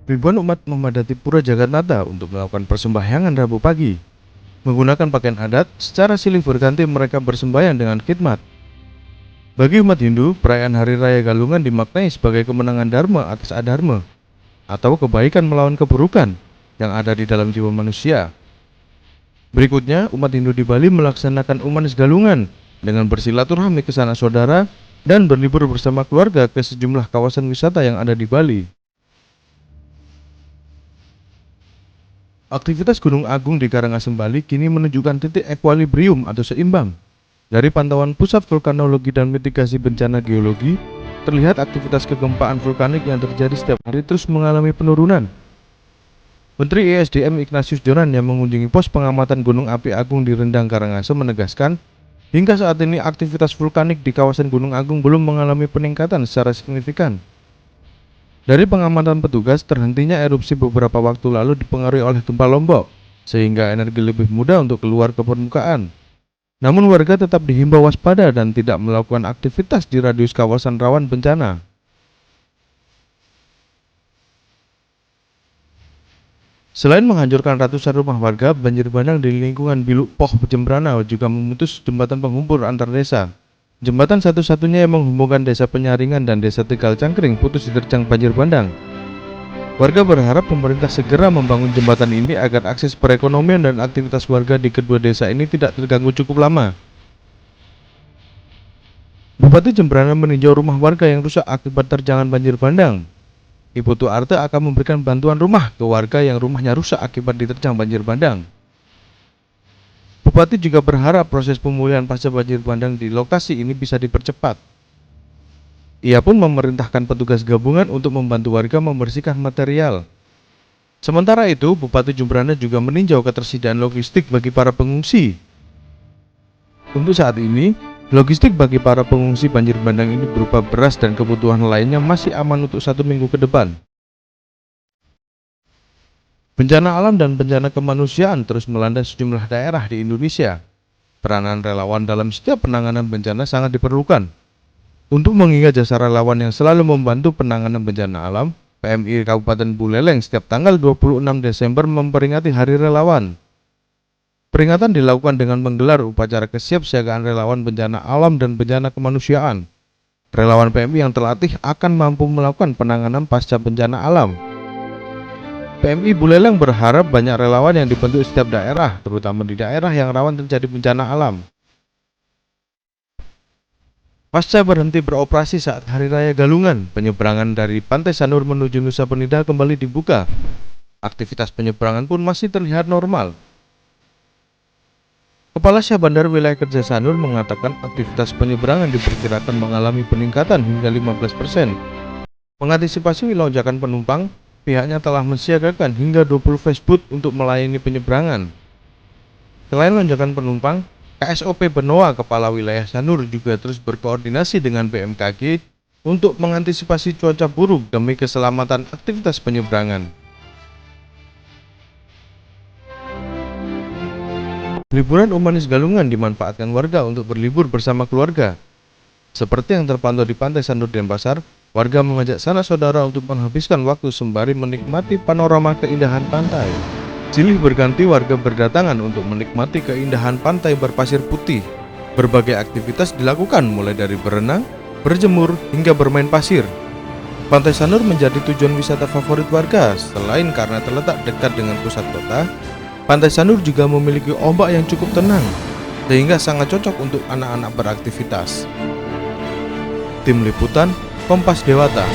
Ribuan umat memadati Pura Jagatnata untuk melakukan persembahyangan Rabu pagi. Menggunakan pakaian adat, secara silih berganti mereka bersembahyang dengan khidmat. Bagi umat Hindu, perayaan Hari Raya Galungan dimaknai sebagai kemenangan Dharma atas Adharma, atau kebaikan melawan keburukan yang ada di dalam jiwa manusia. Berikutnya, umat Hindu di Bali melaksanakan Umanis Galungan dengan bersilaturahmi ke sanak saudara dan berlibur bersama keluarga ke sejumlah kawasan wisata yang ada di Bali. Aktivitas Gunung Agung di Karangasem, Bali kini menunjukkan titik equilibrium atau seimbang. Dari pantauan Pusat Vulkanologi dan Mitigasi Bencana Geologi, terlihat aktivitas kegempaan vulkanik yang terjadi setiap hari terus mengalami penurunan. Menteri ESDM Ignatius Jonan yang mengunjungi pos pengamatan Gunung Api Agung di Rendang, Karangasem menegaskan, hingga saat ini aktivitas vulkanik di kawasan Gunung Agung belum mengalami peningkatan secara signifikan. Dari pengamatan petugas, terhentinya erupsi beberapa waktu lalu dipengaruhi oleh gempa Lombok, sehingga energi lebih mudah untuk keluar ke permukaan. Namun warga tetap dihimbau waspada dan tidak melakukan aktivitas di radius kawasan rawan bencana. Selain menghancurkan ratusan rumah warga, banjir bandang di lingkungan Biluk Poh Jembrana juga memutus jembatan penghubung antar desa. Jembatan satu-satunya yang menghubungkan desa Penyaringan dan desa Tegal Cangkring putus diterjang banjir bandang. Warga berharap pemerintah segera membangun jembatan ini agar akses perekonomian dan aktivitas warga di kedua desa ini tidak terganggu cukup lama. Bupati Jembrana meninjau rumah warga yang rusak akibat terjangan banjir bandang. Ibu Tuarte akan memberikan bantuan rumah ke warga yang rumahnya rusak akibat diterjang banjir bandang. Bupati juga berharap proses pemulihan pasca banjir bandang di lokasi ini bisa dipercepat. Ia pun memerintahkan petugas gabungan untuk membantu warga membersihkan material. Sementara itu, Bupati Jembrana juga meninjau ketersediaan logistik bagi para pengungsi. Untuk saat ini, logistik bagi para pengungsi banjir bandang ini berupa beras dan kebutuhan lainnya masih aman untuk 1 minggu ke depan. Bencana alam dan bencana kemanusiaan terus melanda sejumlah daerah di Indonesia. Peranan relawan dalam setiap penanganan bencana sangat diperlukan. Untuk mengingat jasa relawan yang selalu membantu penanganan bencana alam, PMI Kabupaten Buleleng setiap tanggal 26 Desember memperingati Hari Relawan. Peringatan dilakukan dengan menggelar upacara kesiapsiagaan relawan bencana alam dan bencana kemanusiaan. Relawan PMI yang terlatih akan mampu melakukan penanganan pasca bencana alam. PMI Buleleng berharap banyak relawan yang dibentuk setiap daerah, terutama di daerah yang rawan terjadi bencana alam. Pasca berhenti beroperasi saat Hari Raya Galungan, penyeberangan dari Pantai Sanur menuju Nusa Penida kembali dibuka. Aktivitas penyeberangan pun masih terlihat normal. Kepala Syah Bandar Wilayah Kerja Sanur mengatakan aktivitas penyeberangan diperkirakan mengalami peningkatan hingga 15%. Mengantisipasi lonjakan penumpang, pihaknya telah mensiagakan hingga 20 fastboat untuk melayani penyeberangan. Selain lonjakan penumpang, KSOP Benoa Kepala Wilayah Sanur juga terus berkoordinasi dengan BMKG untuk mengantisipasi cuaca buruk demi keselamatan aktivitas penyeberangan. Liburan Umanis Galungan dimanfaatkan warga untuk berlibur bersama keluarga. Seperti yang terpantau di Pantai Sanur Denpasar, warga mengajak sanak saudara untuk menghabiskan waktu sembari menikmati panorama keindahan pantai. Silih berganti warga berdatangan untuk menikmati keindahan pantai berpasir putih. Berbagai aktivitas dilakukan mulai dari berenang, berjemur, hingga bermain pasir. Pantai Sanur menjadi tujuan wisata favorit warga. Selain karena terletak dekat dengan pusat kota, Pantai Sanur juga memiliki ombak yang cukup tenang, sehingga sangat cocok untuk anak-anak beraktivitas. Tim Liputan Kompas Dewata.